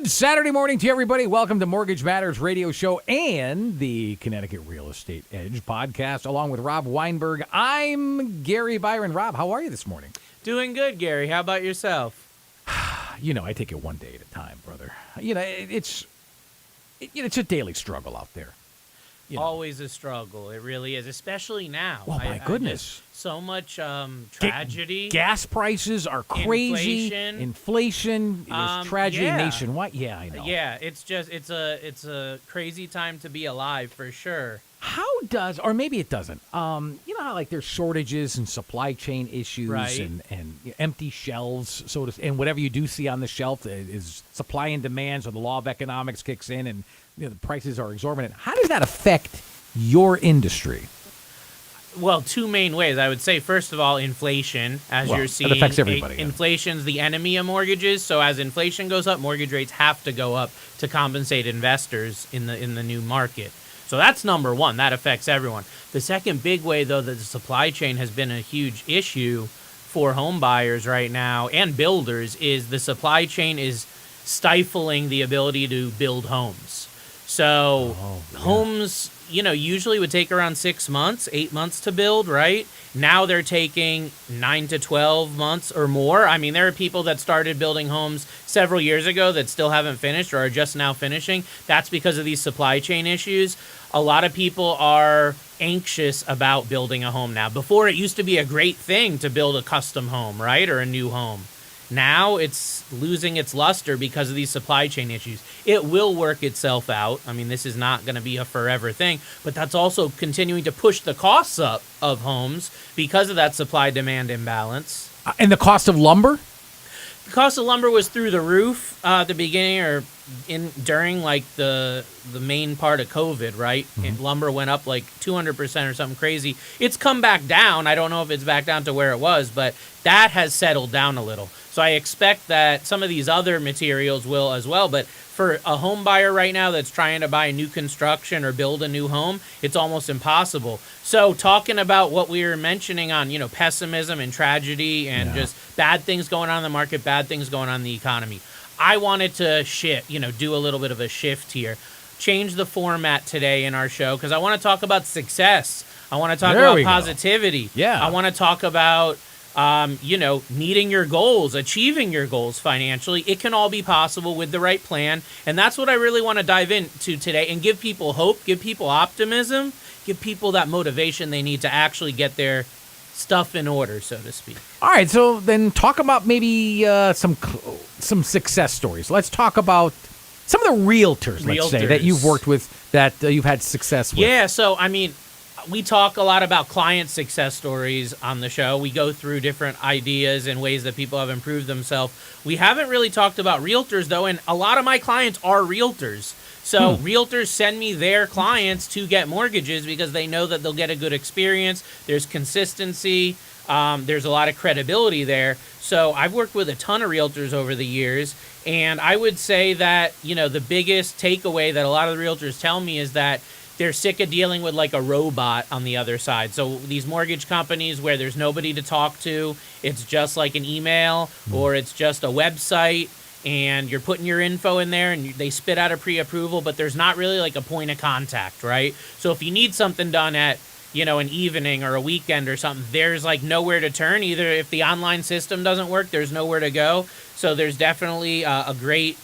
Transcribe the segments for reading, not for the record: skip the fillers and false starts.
Good Saturday morning to everybody. Welcome to Mortgage Matters Radio Show and the Connecticut Real Estate Edge podcast, along with Rob Weinberg. I'm Gary Byron. Rob, how are you this morning? Doing good, Gary. How about yourself? I take it one day at a time, brother. It's a daily struggle out there. Always a struggle. It really is, especially now. Oh, my goodness. So much tragedy. Gas prices are crazy. Inflation. There's tragedy nationwide. Yeah, I know. Yeah, it's a crazy time to be alive for sure. How does, or maybe it doesn't, how like there's shortages and supply chain issues, right, and empty shelves, and whatever you do see on the shelf is supply and demand, so the law of economics kicks in and the prices are exorbitant. How does that affect your industry? Well, two main ways. I would say, first of all, inflation, you're seeing. It affects everybody. Inflation's the enemy of mortgages, so as inflation goes up, mortgage rates have to go up to compensate investors in the new market. So that's number one. That affects everyone. The second big way, though, that the supply chain has been a huge issue for home buyers right now and builders is the supply chain is stifling the ability to build homes. So homes, usually would take around 6 months, 8 months to build, right? Now they're taking 9 to 12 months or more. I mean, there are people that started building homes several years ago that still haven't finished or are just now finishing. That's because of these supply chain issues. A lot of people are anxious about building a home now. Before, it used to be a great thing to build a custom home, right? Or a new home. Now it's losing its luster because of these supply chain issues. It will work itself out. I mean, this is not going to be a forever thing, but that's also continuing to push the costs up of homes because of that supply-demand imbalance. And the cost of lumber? The cost of lumber was through the roof at the beginning or during like the main part of COVID, right? Mm-hmm. And lumber went up like 200% or something crazy. It's come back down. I don't know if it's back down to where it was, but that has settled down a little. So I expect that some of these other materials will as well. But for a home buyer right now that's trying to buy new construction or build a new home, it's almost impossible. So talking about what we were mentioning on, pessimism and tragedy and just bad things going on in the market, bad things going on in the economy. I wanted to do a little bit of a shift here. Change the format today in our show because I want to talk about success. I want to talk about positivity. Yeah. I want to talk about meeting your goals, achieving your goals financially. It can all be possible with the right plan. And that's what I really want to dive into today and give people hope, give people optimism, give people that motivation they need to actually get their stuff in order, so to speak. All right. So then talk about maybe some success stories. Let's talk about some of the realtors, let's say, that you've worked with, that you've had success with. Yeah. So, we talk a lot about client success stories on the show. We go through different ideas and ways that people have improved themselves. We haven't really talked about realtors, though, and a lot of my clients are realtors. So realtors send me their clients to get mortgages because they know that they'll get a good experience. There's consistency. There's a lot of credibility there. So I've worked with a ton of realtors over the years, and I would say that, the biggest takeaway that a lot of the realtors tell me is that they're sick of dealing with like a robot on the other side. So these mortgage companies where there's nobody to talk to, it's just like an email or it's just a website and you're putting your info in there and they spit out a pre-approval, but there's not really like a point of contact, right? So if you need something done at, an evening or a weekend or something, there's like nowhere to turn. Either if the online system doesn't work, there's nowhere to go. So there's definitely a great,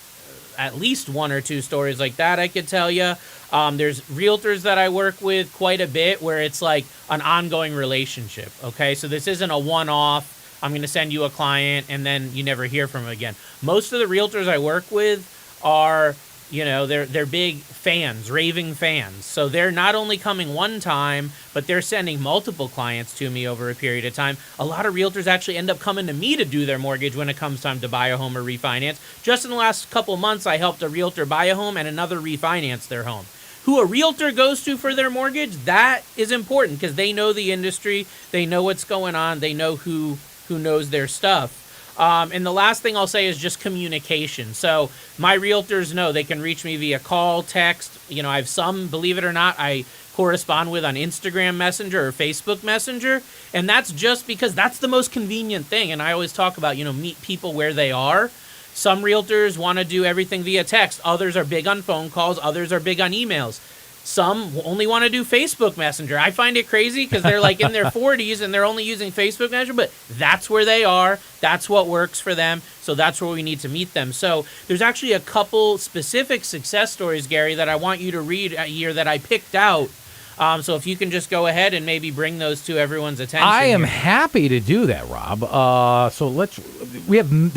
at least one or two stories like that I could tell you. There's realtors that I work with quite a bit where it's like an ongoing relationship, okay? So this isn't a one-off, I'm going to send you a client and then you never hear from them again. Most of the realtors I work with are, they're big fans, raving fans. So they're not only coming one time, but they're sending multiple clients to me over a period of time. A lot of realtors actually end up coming to me to do their mortgage when it comes time to buy a home or refinance. Just in the last couple months, I helped a realtor buy a home and another refinance their home. Who a realtor goes to for their mortgage, that is important because they know the industry, they know what's going on, they know who knows their stuff. And the last thing I'll say is just communication. So my realtors know they can reach me via call, text. I have some, believe it or not, I correspond with on Instagram Messenger or Facebook Messenger. And that's just because that's the most convenient thing. And I always talk about, meet people where they are. Some realtors want to do everything via text. Others are big on phone calls. Others are big on emails. Some only want to do Facebook Messenger. I find it crazy because they're like in their 40s and they're only using Facebook Messenger, but that's where they are. That's what works for them. So that's where we need to meet them. So there's actually a couple specific success stories, Gary, that I want you to read here that I picked out. So if you can just go ahead and maybe bring those to everyone's attention. I am happy to do that, Rob. There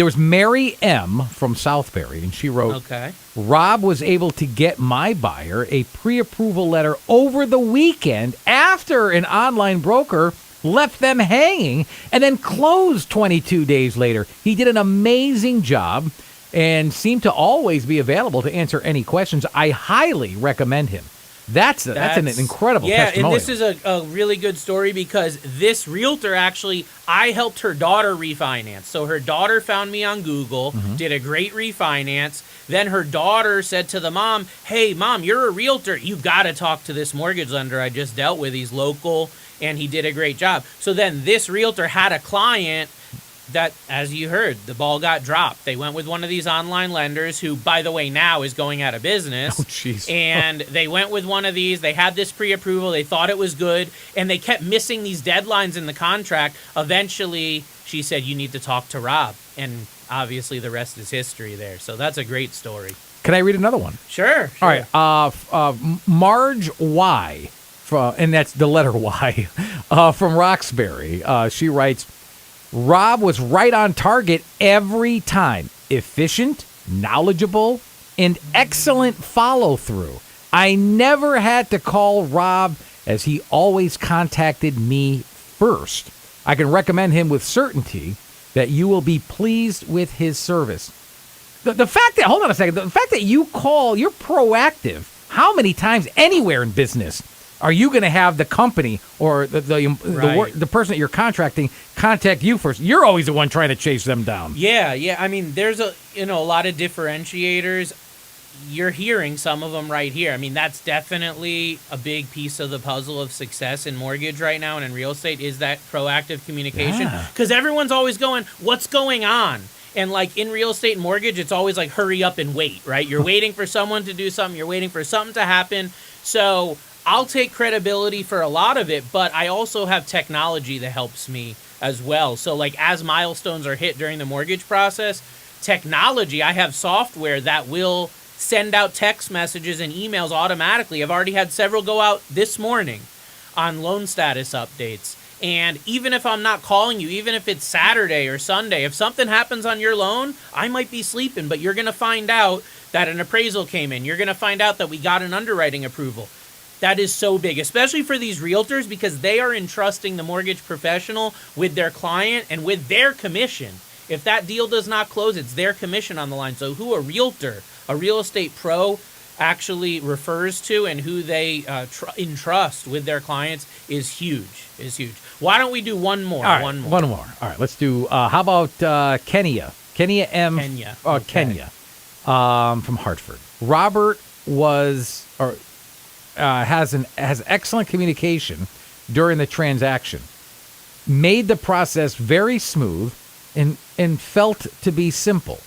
was Mary M. from Southbury, and she wrote, Okay. Rob was able to get my buyer a pre-approval letter over the weekend after an online broker left them hanging and then closed 22 days later. He did an amazing job and seemed to always be available to answer any questions. I highly recommend him. That's an incredible testimonial. And this is a really good story because this realtor actually, I helped her daughter refinance. So her daughter found me on Google, did a great refinance. Then her daughter said to the mom, hey, Mom, you're a realtor. You got to talk to this mortgage lender I just dealt with. He's local, and he did a great job. So then this realtor had a client that, as you heard, the ball got dropped. They went with one of these online lenders who, by the way, now is going out of business. Oh, jeez. And they went with one of these. They had this pre-approval. They thought it was good. And they kept missing these deadlines in the contract. Eventually, she said, you need to talk to Rob. And obviously, the rest is history there. So that's a great story. Can I read another one? Sure. All right. Marge Y, and that's the letter Y, from Roxbury. She writes, Rob was right on target every time. Efficient, knowledgeable, and excellent follow-through. I never had to call Rob as he always contacted me first. I can recommend him with certainty that you will be pleased with his service. The fact that, hold on a second, the fact that you call, you're proactive. How many times anywhere in business are you going to have the company or the person that you're contracting contact you first? You're always the one trying to chase them down. Yeah. I mean, there's a lot of differentiators. You're hearing some of them right here. I mean, that's definitely a big piece of the puzzle of success in mortgage right now and in real estate is that proactive communication. Because everyone's always going, what's going on? And like in real estate and mortgage, it's always like hurry up and wait, right? You're waiting for someone to do something. You're waiting for something to happen. So I'll take credibility for a lot of it, but I also have technology that helps me as well. So like as milestones are hit during the mortgage process, technology, I have software that will send out text messages and emails automatically. I've already had several go out this morning on loan status updates. And even if I'm not calling you, even if it's Saturday or Sunday, if something happens on your loan, I might be sleeping, but you're going to find out that an appraisal came in. You're going to find out that we got an underwriting approval. That is so big, especially for these realtors because they are entrusting the mortgage professional with their client and with their commission. If that deal does not close, it's their commission on the line. So who a realtor, a real estate pro actually refers to and who they entrust with their clients is huge, Why don't we do one more? All right, one more. All right, let's do, how about Kenya? Kenya M. Kenya. Kenya from Hartford. Robert has excellent communication during the transaction, made the process very smooth and felt to be simple,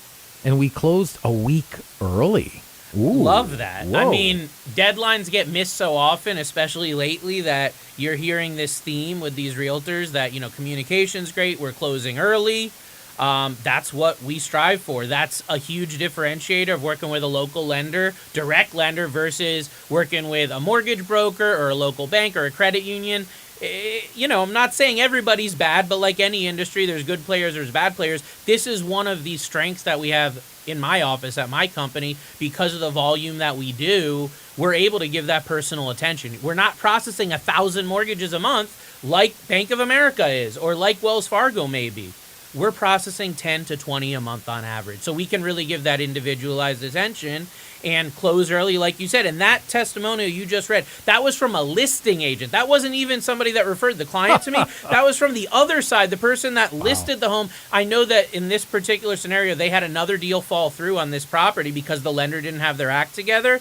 and we closed a week early. Ooh, love that. Whoa. I mean, deadlines get missed so often, especially lately, that you're hearing this theme with these realtors that, communication's great, we're closing early. That's what we strive for. That's a huge differentiator of working with a local lender, direct lender, versus working with a mortgage broker or a local bank or a credit union. I'm not saying everybody's bad, but like any industry, there's good players, there's bad players. This is one of the strengths that we have in my office at my company. Because of the volume that we do, we're able to give that personal attention. We're not processing 1,000 mortgages a month like Bank of America is or like Wells Fargo maybe. We're processing 10 to 20 a month on average. So we can really give that individualized attention and close early, like you said. And that testimonial you just read, that was from a listing agent. That wasn't even somebody that referred the client to me. That was from the other side, the person that listed the home. I know that in this particular scenario, they had another deal fall through on this property because the lender didn't have their act together.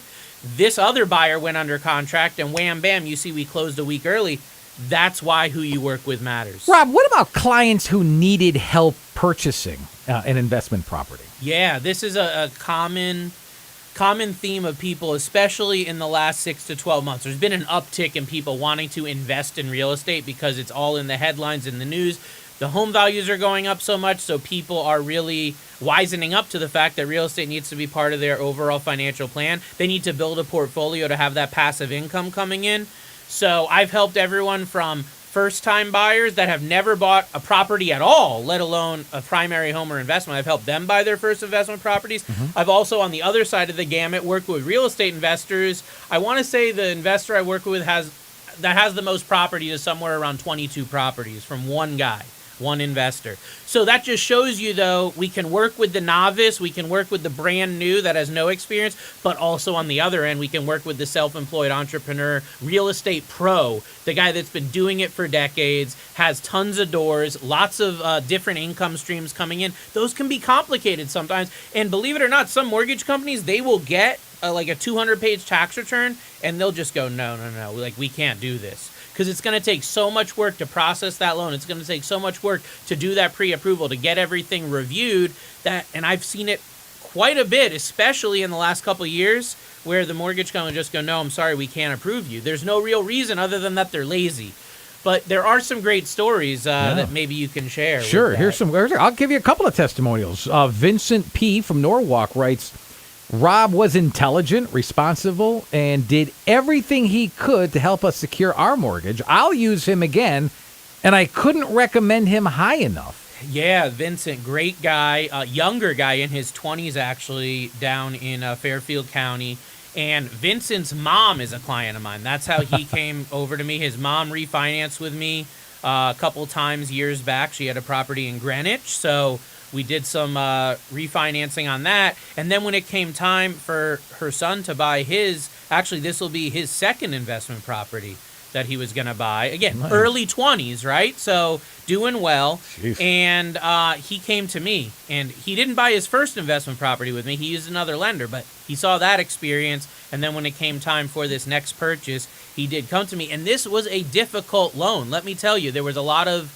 This other buyer went under contract, and wham, bam, you see we closed a week early. that's why who you work with matters. Rob, what about clients who needed help purchasing an investment property? Yeah, this is a common theme of people, especially in the last 6 to 12 months. There's been an uptick in people wanting to invest in real estate because it's all in the headlines, in the news. The home values are going up so much, so people are really wisening up to the fact that real estate needs to be part of their overall financial plan. They need to build a portfolio to have that passive income coming in. So I've helped everyone from first-time buyers that have never bought a property at all, let alone a primary home or investment. I've helped them buy their first investment properties. Mm-hmm. I've also, on the other side of the gamut, worked with real estate investors. I want to say the investor I work with has the most properties is somewhere around 22 properties from one guy, one investor. So that just shows you, though, we can work with the novice, we can work with the brand new that has no experience, but also on the other end, we can work with the self-employed entrepreneur, real estate pro, the guy that's been doing it for decades, has tons of doors, lots of different income streams coming in. Those can be complicated sometimes. And believe it or not, some mortgage companies, they will get like a 200-page tax return, and they'll just go, no, like, we can't do this. Because it's going to take so much work to process that loan. It's going to take so much work to do that pre-approval, to get everything reviewed. And I've seen it quite a bit, especially in the last couple of years, where the mortgage company just go, no, I'm sorry, we can't approve you. There's no real reason other than that they're lazy. But there are some great stories that maybe you can share. Sure, I'll give you a couple of testimonials. Vincent P. from Norwalk writes, Rob was intelligent, responsible, and did everything he could to help us secure our mortgage. I'll use him again, and I couldn't recommend him high enough. Yeah, Vincent, great guy, younger guy in his 20s actually, down in Fairfield County. And Vincent's mom is a client of mine. That's how he came over to me. His mom refinanced with me a couple times years back. She had a property in Greenwich, so we did some refinancing on that. And then when it came time for her son to buy actually this will be his second investment property that he was going to buy. Again, nice. Early 20s, right? So doing well. Jeez. And he came to me, and he didn't buy his first investment property with me. He used another lender, but he saw that experience. And then when it came time for this next purchase, he did come to me. And this was a difficult loan. Let me tell you, there was a lot of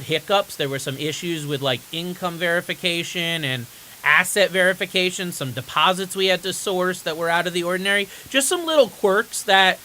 hiccups. There were some issues with like income verification and asset verification, some deposits we had to source that were out of the ordinary. Just some little quirks that,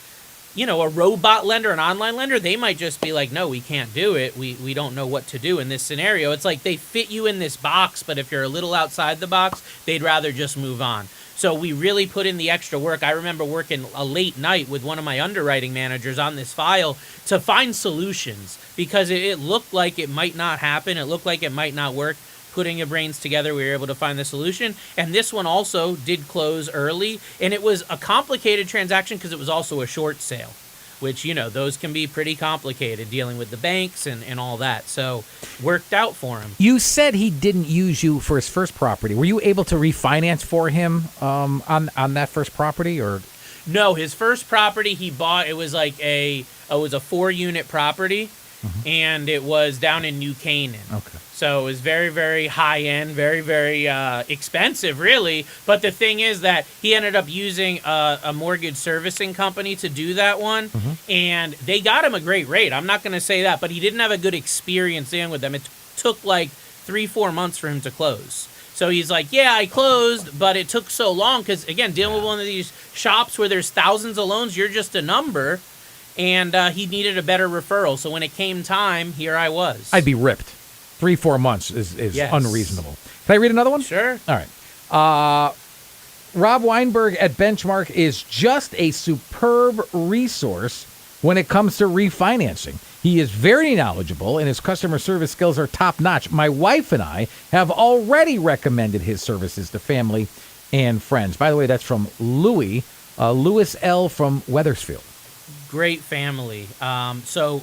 a robot lender, an online lender, they might just be like, no, we can't do it. We don't know what to do in this scenario. It's like they fit you in this box, but if you're a little outside the box, they'd rather just move on. So we really put in the extra work. I remember working a late night with one of my underwriting managers on this file to find solutions because it looked like it might not happen. It looked like it might not work. Putting your brains together, we were able to find the solution. And this one also did close early. And it was a complicated transaction because it was also a short sale, which, those can be pretty complicated dealing with the banks and all that. So worked out for him. You said he didn't use you for his first property. Were you able to refinance for him on that first property, or? No, his first property he bought, it was like it was a 4-unit property, and it was down in New Canaan. Okay. So it was very, very high end, very, very expensive, really. But the thing is that he ended up using a mortgage servicing company to do that one, and they got him a great rate. I'm not going to say that, but he didn't have a good experience dealing with them. It took like 3-4 months for him to close. So he's like, yeah, I closed, but it took so long because, again, dealing with one of these shops where there's thousands of loans, you're just a number, and he needed a better referral. So when it came time, here I was. I'd be ripped. 3-4 months is yes. Unreasonable. Can I read another one? Sure. All right. Rob Weinberg at Benchmark is just a superb resource when it comes to refinancing. He is very knowledgeable, and his customer service skills are top-notch. My wife and I have already recommended his services to family and friends. By the way, that's from Louis L. from Wethersfield. Great family. So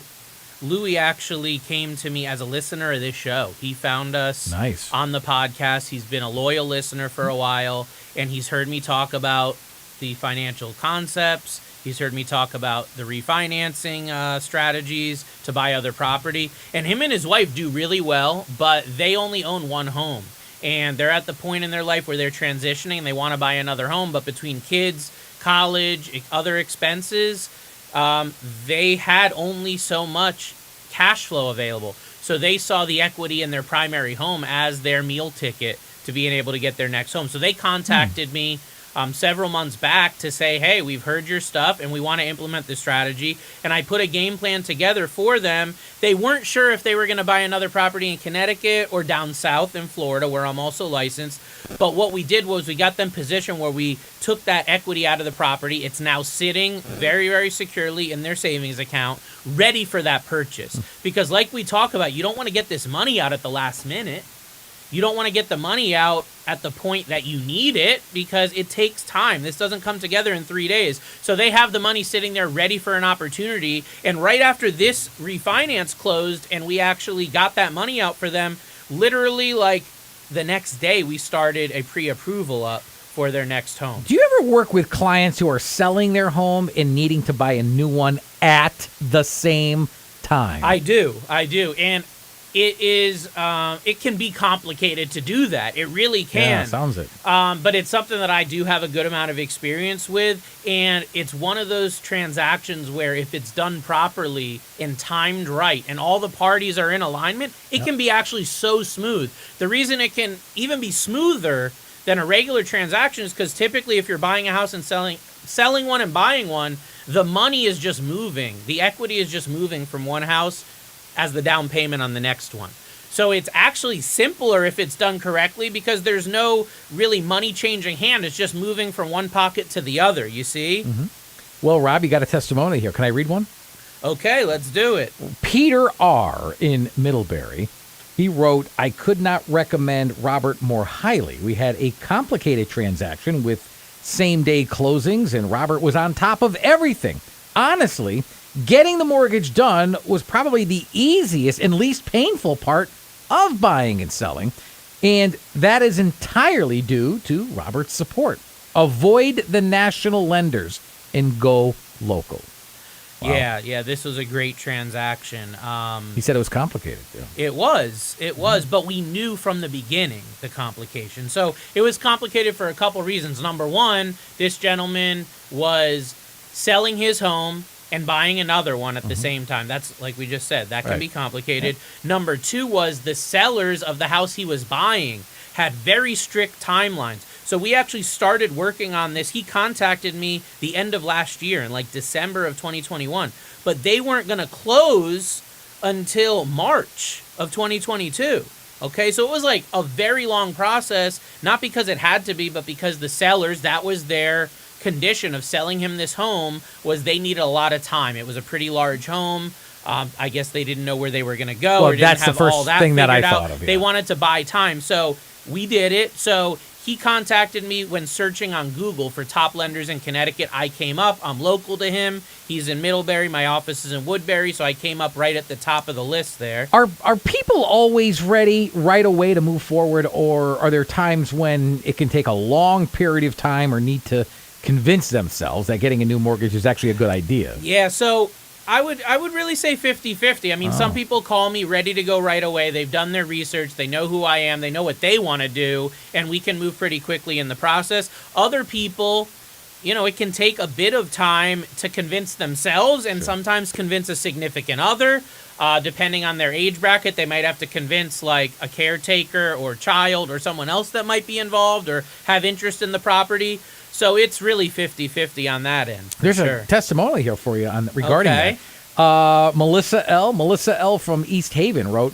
Louis actually came to me as a listener of this show. He found us on the podcast. He's been a loyal listener for a while, and he's heard me talk about the financial concepts. He's heard me talk about the refinancing strategies to buy other property. And him and his wife do really well, but they only own one home. And they're at the point in their life where they're transitioning and they want to buy another home, but between kids, college, other expenses, they had only so much cash flow available. So they saw the equity in their primary home as their meal ticket to being able to get their next home. So they contacted me several months back to say, hey, we've heard your stuff and we want to implement this strategy. And I put a game plan together for them. They weren't sure if they were going to buy another property in Connecticut or down south in Florida, where I'm also licensed. But what we did was we got them positioned where we took that equity out of the property. It's now sitting very, very securely in their savings account, ready for that purchase. Because like we talk about, you don't want to get this money out at the last minute. You don't want to get the money out at the point that you need it, because it takes time. This doesn't come together in 3 days. So they have the money sitting there ready for an opportunity. And right after this refinance closed and we actually got that money out for them, literally like the next day we started a pre-approval up for their next home. Do you ever work with clients who are selling their home and needing to buy a new one at the same time? I do. And it is, it can be complicated to do that. It really can. Yeah, sounds it. But it's something that I do have a good amount of experience with. And it's one of those transactions where if it's done properly and timed right and all the parties are in alignment, it can be actually so smooth. The reason it can even be smoother than a regular transaction is because typically if you're buying a house and selling one and buying one, the money is just moving. The equity is just moving from one house as the down payment on the next one. So it's actually simpler if it's done correctly, because there's no really money changing hand. It's just moving from one pocket to the other, you see? Mm-hmm. Well, Rob, you got a testimony here. Can I read one? Okay, let's do it. Peter R. in Middlebury, he wrote, I could not recommend Robert more highly. We had a complicated transaction with same-day closings, and Robert was on top of everything. Honestly, getting the mortgage done was probably the easiest and least painful part of buying and selling, and that is entirely due to Robert's support. Avoid the national lenders and go local. Wow. Yeah, this was a great transaction. He said it was complicated. Yeah. It was, but we knew from the beginning the complication. So it was complicated for a couple reasons. Number one, this gentleman was selling his home and buying another one at the same time. That's, like we just said, that can be complicated. Number two was the sellers of the house he was buying had very strict timelines. So we actually started working on this. He contacted me the end of last year in like December of 2021, but they weren't going to close until March of 2022. Okay, so it was like a very long process, not because it had to be, but because the sellers, that was their condition of selling him this home, was they needed a lot of time. It was a pretty large home. I guess they didn't know where they were going to go. Well, or didn't that's have the first all that thing that I figured out. thought of. Yeah. They wanted to buy time, so we did it. So he contacted me when searching on Google for top lenders in Connecticut. I came up. I'm local to him. He's in Middlebury. My office is in Woodbury, so I came up right at the top of the list there. Are people always ready right away to move forward, or are there times when it can take a long period of time or need to convince themselves that getting a new mortgage is actually a good idea? Yeah, so I would really say 50-50. I mean, some people call me ready to go right away. They've done their research. They know who I am. They know what they want to do, and we can move pretty quickly in the process. Other people, it can take a bit of time to convince themselves and sometimes convince a significant other. Depending on their age bracket, they might have to convince like a caretaker or child or someone else that might be involved or have interest in the property. So it's really 50-50 on that end. There's a testimonial here for you regarding that. Melissa L. from East Haven wrote,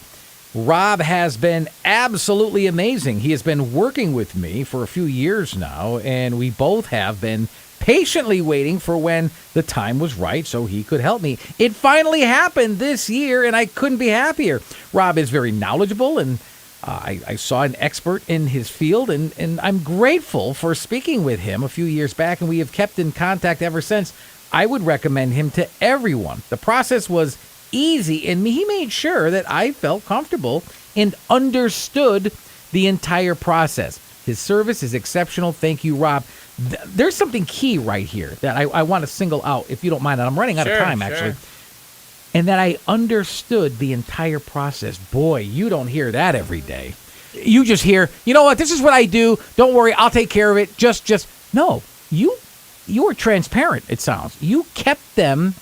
Rob has been absolutely amazing. He has been working with me for a few years now, and we both have been patiently waiting for when the time was right so he could help me. It finally happened this year, and I couldn't be happier. Rob is very knowledgeable, and I saw an expert in his field, and I'm grateful for speaking with him a few years back, and we have kept in contact ever since. I would recommend him to everyone. The process was easy, and he made sure that I felt comfortable and understood the entire process. His service is exceptional. Thank you, Rob. There's something key right here that I want to single out, if you don't mind. And I'm running out of time, actually. And that I understood the entire process. Boy, you don't hear that every day. You just hear, you know what, this is what I do. Don't worry, I'll take care of it. No, you were transparent, it sounds. You kept them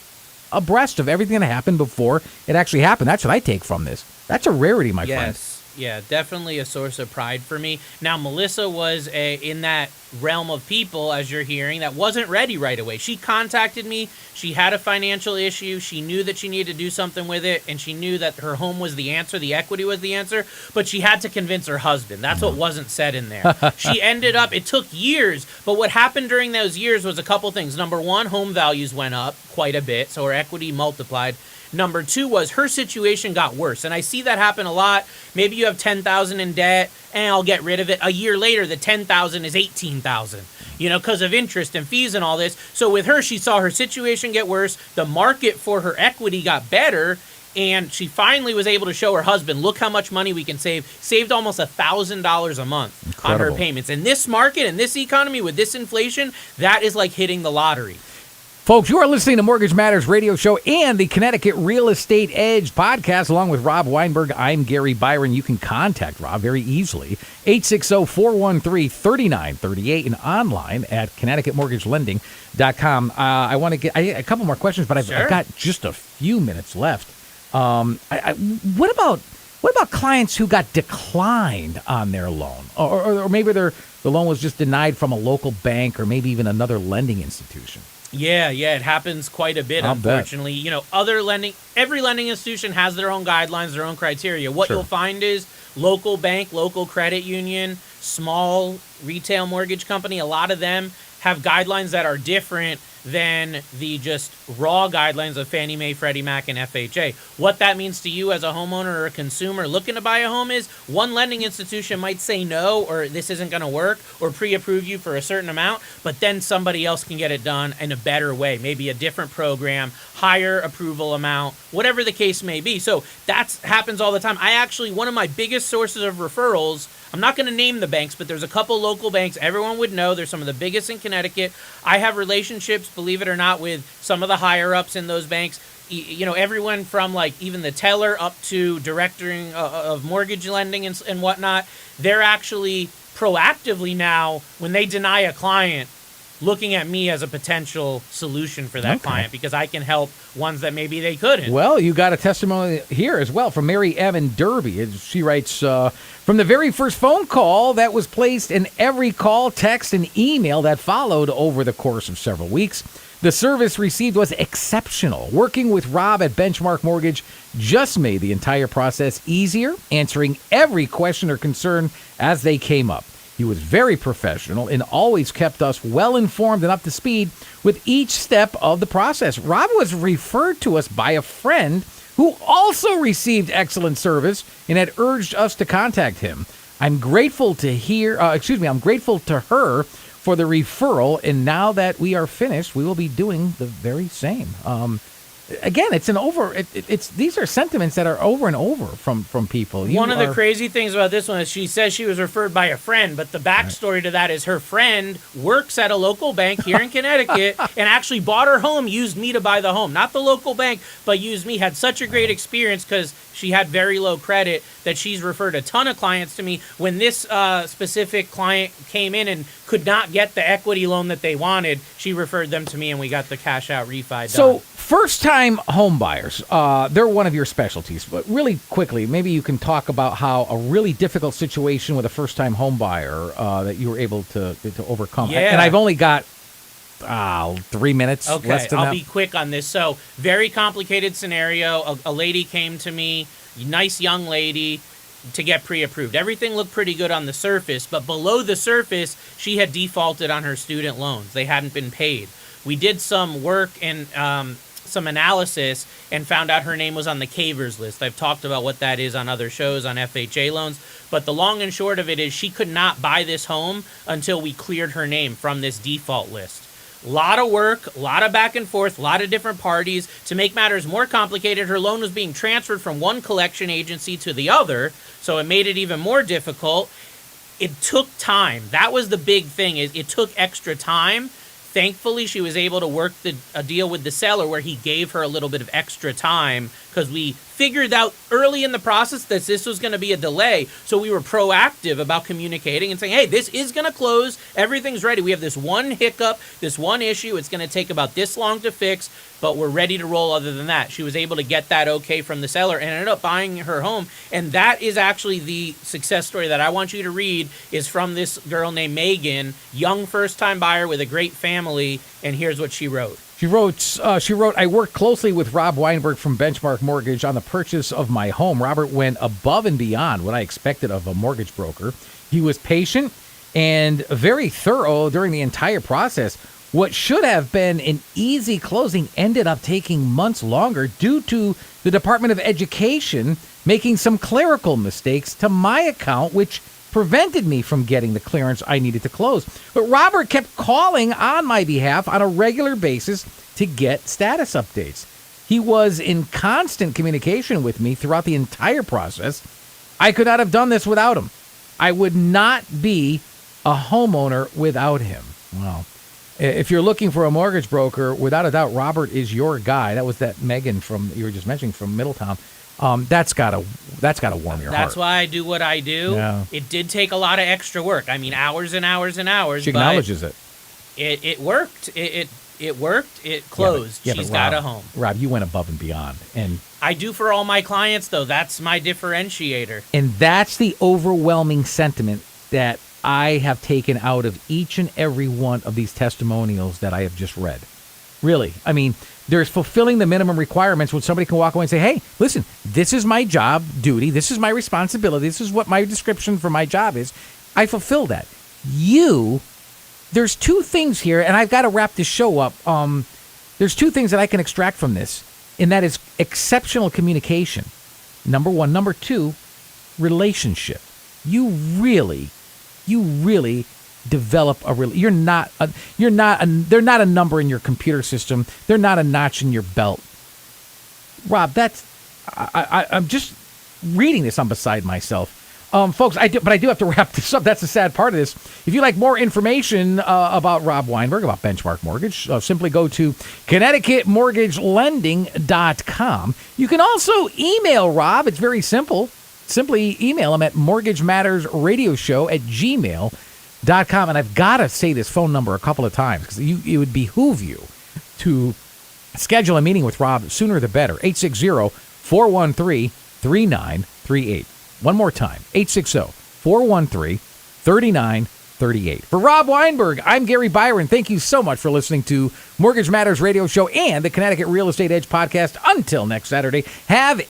abreast of everything that happened before it actually happened. That's what I take from this. That's a rarity, my friend. Yes. Yeah, definitely a source of pride for me. Now, Melissa was in that realm of people, as you're hearing, that wasn't ready right away. She contacted me. She had a financial issue. She knew that she needed to do something with it, and she knew that her home was the answer, the equity was the answer, but she had to convince her husband. That's what wasn't said in there. She ended up, it took years, but what happened during those years was a couple things. Number one, home values went up quite a bit, so her equity multiplied. Number two was her situation got worse. And I see that happen a lot. Maybe you have $10,000 in debt and I'll get rid of it. A year later, the $10,000 is $18,000, because of interest and fees and all this. So with her, she saw her situation get worse. The market for her equity got better. And she finally was able to show her husband, look how much money we can save. Saved almost $1,000 a month Incredible. on her payments. In this market, in this economy, with this inflation, that is like hitting the lottery. Folks, you are listening to Mortgage Matters Radio Show and the Connecticut Real Estate Edge podcast, along with Rob Weinberg. I'm Gary Byron. You can contact Rob very easily, 860-413-3938, and online at ConnecticutMortgageLending.com. I want to get a couple more questions, but I've got just a few minutes left. What about clients who got declined on their loan, or maybe the loan was just denied from a local bank or maybe even another lending institution? Yeah, it happens quite a bit, unfortunately. Every lending institution has their own guidelines, their own criteria. What you'll find is local bank, local credit union, small retail mortgage company, a lot of them have guidelines that are different than the just raw guidelines of Fannie Mae, Freddie Mac, and FHA. What that means to you as a homeowner or a consumer looking to buy a home is one lending institution might say no, or this isn't going to work, or pre-approve you for a certain amount, but then somebody else can get it done in a better way, maybe a different program, higher approval amount, whatever the case may be. So that happens all the time. One of my biggest sources of referrals, I'm not going to name the banks, but there's a couple local banks everyone would know. They're some of the biggest in Connecticut. I have relationships, believe it or not, with some of the higher ups in those banks. Everyone from like even the teller up to director of mortgage lending and whatnot. They're actually proactively now, when they deny a client, looking at me as a potential solution for that client, because I can help ones that maybe they couldn't. Well, you got a testimony here as well from Mary Evan Derby. She writes, from the very first phone call that was placed in every call, text, and email that followed over the course of several weeks, the service received was exceptional. Working with Rob at Benchmark Mortgage just made the entire process easier, answering every question or concern as they came up. He was very professional and always kept us well informed and up to speed with each step of the process. Rob was referred to us by a friend who also received excellent service and had urged us to contact him. I'm grateful to I'm grateful to her for the referral, and now that we are finished, we will be doing the very same. Again, these are sentiments that are over and over from people. One of the crazy things about this one is she says she was referred by a friend, but the backstory to that is her friend works at a local bank here in Connecticut and actually bought her home, used me to buy the home. Not the local bank, but used me. Had such a great experience because she had very low credit that she's referred a ton of clients to me. When this specific client came in and could not get the equity loan that they wanted, she referred them to me and we got the cash out refi done. So first-time home buyers, they're one of your specialties. But really quickly, maybe you can talk about how a really difficult situation with a first-time home buyer that you were able to overcome. Yeah. And I've only got 3 minutes. Okay, less than I'll that. be quick on this. So, very complicated scenario. A lady came to me, nice young lady, to get pre-approved. Everything looked pretty good on the surface, but below the surface, she had defaulted on her student loans. They hadn't been paid. We did some work and some analysis and found out her name was on the Cavers list. I've talked about what that is on other shows on FHA loans, but the long and short of it is she could not buy this home until we cleared her name from this default list. A lot of work, a lot of back and forth, a lot of different parties. To make matters more complicated, her loan was being transferred from one collection agency to the other, so it made it even more difficult. It took time. That was the big thing, is it took extra time. Thankfully, she was able to work a deal with the seller where he gave her a little bit of extra time because we figured out early in the process that this was going to be a delay. So we were proactive about communicating and saying, hey, this is going to close. Everything's ready. We have this one hiccup, this one issue. It's going to take about this long to fix, but we're ready to roll other than that. She was able to get that okay from the seller and ended up buying her home. And that is actually the success story that I want you to read, is from this girl named Megan, young first-time buyer with a great family. And here's what she wrote. She wrote, I worked closely with Rob Weinberg from Benchmark Mortgage on the purchase of my home. Robert went above and beyond what I expected of a mortgage broker. He was patient and very thorough during the entire process. What should have been an easy closing ended up taking months longer due to the Department of Education making some clerical mistakes to my account, which prevented me from getting the clearance I needed to close. But Robert kept calling on my behalf on a regular basis to get status updates. He was in constant communication with me throughout the entire process. I could not have done this without him. I would not be a homeowner without him. Well, if you're looking for a mortgage broker, without a doubt, Robert is your guy. That was that Megan from you were just mentioning from Middletown. That's gotta warm your heart. That's why I do what I do. Yeah. It did take a lot of extra work. I mean, hours and hours and hours. She acknowledges it. It worked. It worked. It closed. Yeah, She's but got Rob, a home. Rob, you went above and beyond, and I do for all my clients, though. That's my differentiator. And that's the overwhelming sentiment that I have taken out of each and every one of these testimonials that I have just read. Really. I mean, there's fulfilling the minimum requirements when somebody can walk away and say, hey, listen, this is my job duty. This is my responsibility. This is what my description for my job is. I fulfill that. There's two things here, and I've got to wrap this show up. There's two things that I can extract from this, and that is exceptional communication. Number one. Number two, relationship. You really develop they're not a number in your computer system. They're not a notch in your belt. Rob, I'm just reading this. I'm beside myself. Folks, I do have to wrap this up. That's the sad part of this. If you like more information about Rob Weinberg, about Benchmark Mortgage, simply go to ConnecticutMortgageLending.com. You can also email Rob. It's very simple. Simply email him at mortgagemattersradioshow@gmail.com. And I've got to say this phone number a couple of times because it would behoove you to schedule a meeting with Rob. Sooner the better. 860-413-3938. One more time. 860-413-3938. For Rob Weinberg, I'm Gary Byron. Thank you so much for listening to Mortgage Matters Radio Show and the Connecticut Real Estate Edge podcast. Until next Saturday, have